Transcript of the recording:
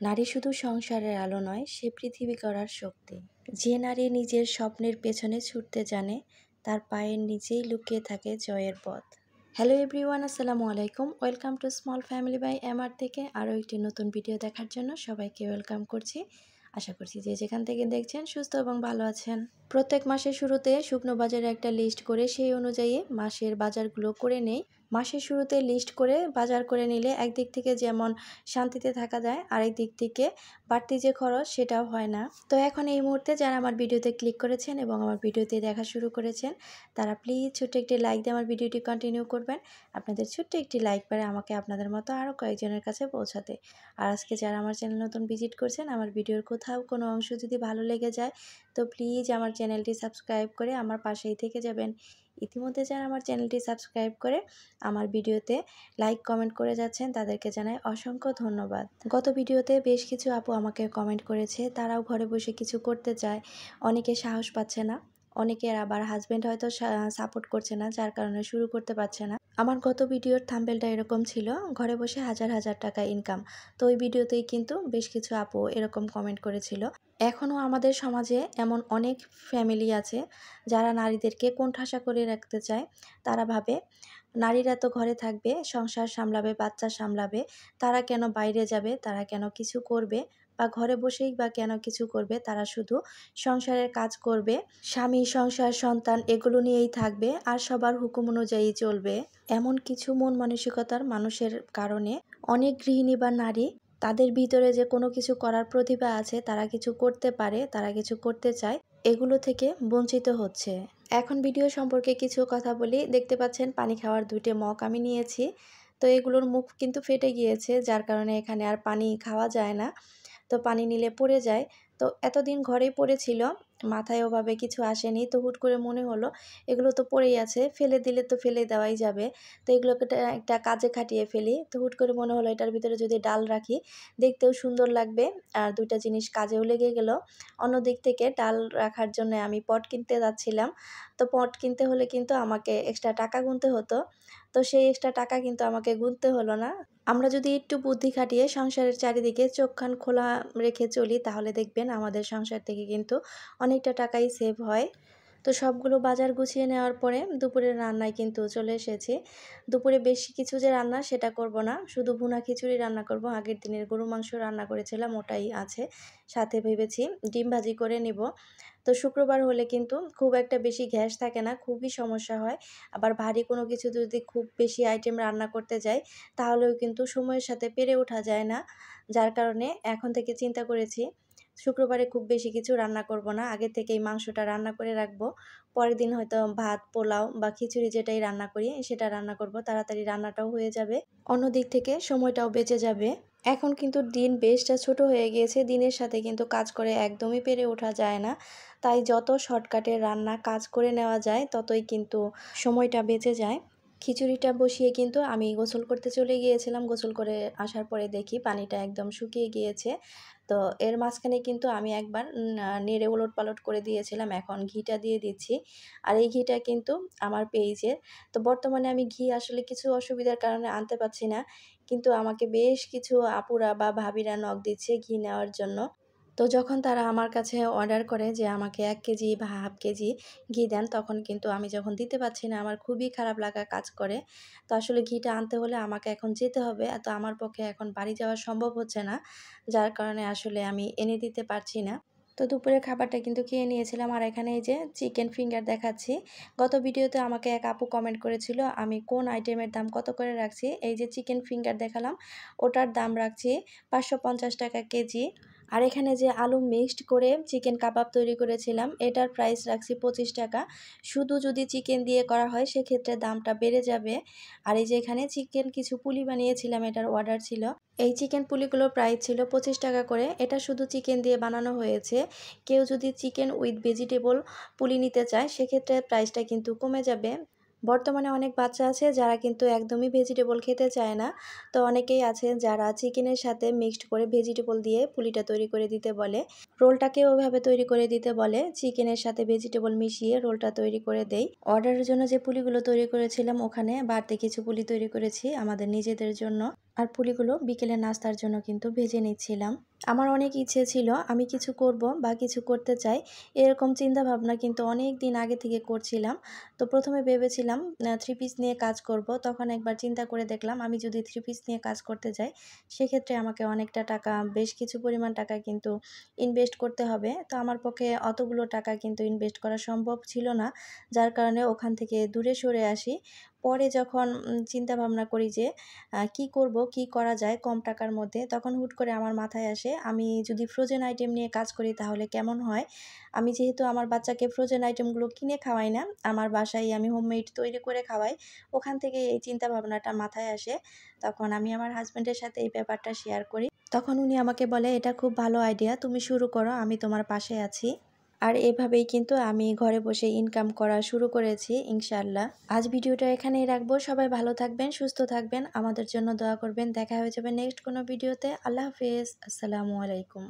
নারী শুধু সংসারের আলো নয়, সে পৃথিবী গড়ার শক্তি। যে নারী নিজের স্বপ্নের পেছনে ছুটতে জানে, তার পায়ের নিচেই লুকিয়ে থাকে জয়ের পথ। হ্যালো এভরিওয়ান, আসসালামু আলাইকুম। Welcome to small family by MR থেকে আরও একটি নতুন ভিডিও দেখার জন্য সবাইকে ওয়েলকাম করছি। আশা করছি যে যেখান থেকে দেখছেন সুস্থ এবং ভালো আছেন। প্রত্যেক মাসের শুরুতে শুকনো বাজারে একটা লিস্ট করে সেই অনুযায়ী মাসের বাজারগুলো করে নেই। মাসের শুরুতে লিস্ট করে বাজার করে নিলে একদিক থেকে যেমন শান্তিতে থাকা যায়, আরেক দিক থেকে বাড়তি যে খরচ সেটাও হয় না। তো এখন এই মুহূর্তে যারা আমার ভিডিওতে ক্লিক করেছেন এবং আমার ভিডিওতে দেখা শুরু করেছেন, তারা প্লিজ ছোট্ট একটি লাইক দিয়ে আমার ভিডিওটি কন্টিনিউ করবেন। আপনাদের ছোট্ট একটি লাইক পারে আমাকে আপনাদের মতো আরও কয়েকজনের কাছে পৌঁছাতে। আর আজকে যারা আমার চ্যানেল নতুন ভিজিট করছেন, আমার ভিডিওর কোথাও কোনো অংশ যদি ভালো লেগে যায়, তো প্লিজ আমার চ্যানেলটি সাবস্ক্রাইব করে আমার পাশেই থেকে যাবেন। ইতিমধ্যে যারা আমার চ্যানেলটি সাবস্ক্রাইব করে আমার ভিডিওতে লাইক কমেন্ট করে যাচ্ছেন, তাদেরকে জানাই অসংখ্য ধন্যবাদ। গত ভিডিওতে বেশ কিছু আপু আমাকে কমেন্ট করেছে, তারাও ঘরে বসে কিছু করতে চায়, অনেকে সাহস পাচ্ছে না, অনেকের আবার হাজব্যান্ড হয়তো সাপোর্ট করছে না, যার কারণে শুরু করতে পারছে না। আমার গত ভিডিওর থাম্বনেলটা এরকম ছিল, ঘরে বসে হাজার হাজার টাকা ইনকাম। তো ওই ভিডিওতেই কিন্তু বেশ কিছু আপু এরকম কমেন্ট করেছিল। এখনও আমাদের সমাজে এমন অনেক ফ্যামিলি আছে যারা নারীদেরকে কোণঠাসা করে রাখতে চায়। তারা ভাবে নারীরা তো ঘরে থাকবে, সংসার সামলাবে, বাচ্চা সামলাবে, তারা কেন বাইরে যাবে, তারা কেন কিছু করবে, বা ঘরে বসেই বা কেন কিছু করবে, তারা শুধু সংসারের কাজ করবে, স্বামী, সংসার, সন্তান এগুলো নিয়েই থাকবে আর সবার হুকুম অনুযায়ী চলবে। এমন কিছু মন মানসিকতার মানুষের কারণে অনেক গৃহিণী বা নারী তাদের ভিতরে যে কোনো কিছু করার প্রতিভা আছে, তারা কিছু করতে পারে, তারা কিছু করতে চায়, এগুলো থেকে বঞ্চিত হচ্ছে। এখন ভিডিও সম্পর্কে কিছু কথা বলি। দেখতে পাচ্ছেন পানি খাওয়ার 2টে মগ আমি নিয়েছি। তো এগুলোর মুখ কিন্তু ফেটে গিয়েছে, যার কারণে এখানে আর পানি খাওয়া যায় না। তো পানি নিলে পড়ে যায়। তো এতদিন ঘরেই পড়েছিল, মাথায় ওভাবে কিছু আসেনি। তো হুট করে মনে হলো এগুলো তো পড়েই আছে, ফেলে দিলে তো ফেলে দেওয়াই যাবে, তো এগুলোকে একটা কাজে খাটিয়ে ফেলি। তো হুট করে মনে হলো এটার ভিতরে যদি ডাল রাখি, দেখতেও সুন্দর লাগবে, আর 2টা জিনিস কাজেও লেগে গেল। অন্যদিক থেকে ডাল রাখার জন্য আমি পট কিনতে যাচ্ছিলাম। তো পট কিনতে হলে কিন্তু আমাকে এক্সট্রা টাকা গুনতে হতো। তো সেই এক্সট্রা টাকা কিন্তু আমাকে গুনতে হলো না। আমরা যদি একটু বুদ্ধি খাটিয়ে সংসারের চারিদিকে চোখ কান খোলা রেখে চলি, তাহলে দেখবেন আমাদের সংসার থেকে কিন্তু অনেকটা টাকাই সেভ হয়। তো সবগুলো বাজার গুছিয়ে নেওয়ার পরে দুপুরের রান্নায় কিন্তু চলে এসেছি। দুপুরে বেশি কিছু যে রান্না সেটা করব না, শুধু ভুনা খিচুড়ি রান্না করব। আগের দিনের গরু মাংস রান্না করেছিলাম, ওটাই আছে। সাথে ভেবেছি ডিম ভাজি করে নিব। তো শুক্রবার হলে কিন্তু খুব একটা বেশি গ্যাস থাকে না, খুবই সমস্যা হয়। আবার ভারী কোনো কিছু যদি খুব বেশি আইটেম রান্না করতে যাই, তাহলেও কিন্তু সময়ের সাথে পেরে ওঠা যায় না। যার কারণে এখন থেকে চিন্তা করেছি শুক্রবারে খুব বেশি কিছু রান্না করব না, আগে থেকেই মাংসটা রান্না করে রাখবো। পরের দিন হয়তো ভাত, পোলাও বা খিচুড়ি যেটাই রান্না করি সেটা রান্না করব, তাড়াতাড়ি রান্নাটাও হয়ে যাবে, অন্য দিক থেকে সময়টাও বেঁচে যাবে। এখন কিন্তু দিন বেশটা ছোট হয়ে গিয়েছে, দিনের সাথে কিন্তু কাজ করে একদমই পেরে ওঠা যায় না। তাই যত শর্টকাটে রান্না কাজ করে নেওয়া যায়, ততই কিন্তু সময়টা বেঁচে যায়। খিচুড়িটা বসিয়ে কিন্তু আমি গোসল করতে চলে গিয়েছিলাম। গোসল করে আসার পরে দেখি পানিটা একদম শুকিয়ে গিয়েছে। তো এর মাঝখানে কিন্তু আমি একবার নেড়ে ওলটপালট করে দিয়েছিলাম। এখন ঘিটা দিয়ে দিচ্ছি। আর এই ঘিটা কিন্তু আমার পেজের। তো বর্তমানে আমি ঘি আসলে কিছু অসুবিধার কারণে আনতে পারছি না। কিন্তু আমাকে বেশ কিছু আপুরা বা ভাবিরা নক দিচ্ছে ঘি নেওয়ার জন্য। তো যখন তারা আমার কাছে অর্ডার করে যে আমাকে 1 কেজি বা হাফ কেজি ঘি দেন, তখন কিন্তু আমি যখন দিতে পারছি না, আমার খুবই খারাপ লাগা কাজ করে। তো আসলে ঘিটা আনতে হলে আমাকে এখন যেতে হবে। তো আমার পক্ষে এখন বাড়ি যাওয়া সম্ভব হচ্ছে না। যার কারণে আসলে আমি এনে দিতে পারছি না। তো দুপুরের খাবারটা কিন্তু খেয়ে নিয়েছিলাম। আর এখানে এই যে চিকেন ফিঙ্গার দেখাচ্ছি। গত ভিডিওতে আমাকে এক আপু কমেন্ট করেছিল আমি কোন আইটেমের দাম কত করে রাখছি। এই যে চিকেন ফিঙ্গার দেখালাম, ওটার দাম রাখছি 550 টাকা কেজি। আর এখানে যে আলু মিক্সড করে চিকেন কাবাব তৈরি করেছিলাম, এটার প্রাইস রাখছি 25 টাকা। শুধু যদি চিকেন দিয়ে করা হয় সেক্ষেত্রে দামটা বেড়ে যাবে। আর এই যে এখানে চিকেন কিছু পুলি বানিয়েছিলাম, এটার অর্ডার ছিল। এই চিকেন পুলিগুলোর প্রাইস ছিল 25 টাকা করে। এটা শুধু চিকেন দিয়ে বানানো হয়েছে। কেউ যদি চিকেন উইথ ভেজিটেবল পুলি নিতে চায়, সেক্ষেত্রে প্রাইসটা কিন্তু কমে যাবে। বর্তমানে অনেক বাচ্চা আছে যারা কিন্তু একদমই ভেজিটেবল খেতে চায় না। তো অনেকেই আছে যারা চিকেনের সাথে মিক্সড করে ভেজিটেবল দিয়ে পুলিটা তৈরি করে দিতে বলে। রোলটাকেও ওইভাবে তৈরি করে দিতে বলে, চিকেনের সাথে ভেজিটেবল মিশিয়ে রোলটা তৈরি করে দেই। অর্ডারের জন্য যে পুলিগুলো তৈরি করেছিলাম, ওখানে বাড়তি কিছু পুলি তৈরি করেছি আমাদের নিজেদের জন্য। আর পুলিগুলো বিকেলে নাস্তার জন্য কিন্তু ভেজে নিচ্ছিলাম। আমার অনেক ইচ্ছে ছিল আমি কিছু করব বা কিছু করতে চাই, এরকম চিন্তাভাবনা কিন্তু অনেক দিন আগে থেকে করছিলাম। তো প্রথমে ভেবেছিলাম থ্রি পিস নিয়ে কাজ করব। তখন একবার চিন্তা করে দেখলাম আমি যদি থ্রি পিস নিয়ে কাজ করতে যাই, সেক্ষেত্রে আমাকে অনেকটা টাকা, বেশ কিছু পরিমাণ টাকা কিন্তু ইনভেস্ট করতে হবে। তো আমার পক্ষে অতগুলো টাকা কিন্তু ইনভেস্ট করা সম্ভব ছিল না। যার কারণে ওখান থেকে দূরে সরে আসি। পরে যখন চিন্তা ভাবনা করি যে কি করব, কি করা যায় কম টাকার মধ্যে, তখন হুট করে আমার মাথায় আসে আমি যদি ফ্রোজেন আইটেম নিয়ে কাজ করি তাহলে কেমন হয়? আমি যেহেতু আমার বাচ্চাকে ফ্রোজেন আইটেমগুলো কিনে খাওয়াই না, আমার বাসায় আমি হোমমেড তৈরি করে খাওয়াই। ওখান থেকে এই চিন্তা ভাবনাটা মাথায় আসে। তখন আমি আমার হাসব্যান্ডের সাথে এই ব্যাপারটা শেয়ার করি। তখন উনি আমাকে বলে, "এটা খুব ভালো আইডিয়া। তুমি শুরু করো। আমি তোমার পাশে আছি।" আর এভাবেই কিন্তু আমি ঘরে বসে ইনকাম করা শুরু করেছি ইনশাআল্লাহ। আজ ভিডিওটা এখানেই রাখবো। সবাই ভালো থাকবেন, সুস্থ থাকবেন। আমাদের জন্য দোয়া করবেন। দেখা হয়ে যাবে নেক্সট কোনো ভিডিওতে। আল্লাহ হাফেজ। আসসালামু আলাইকুম।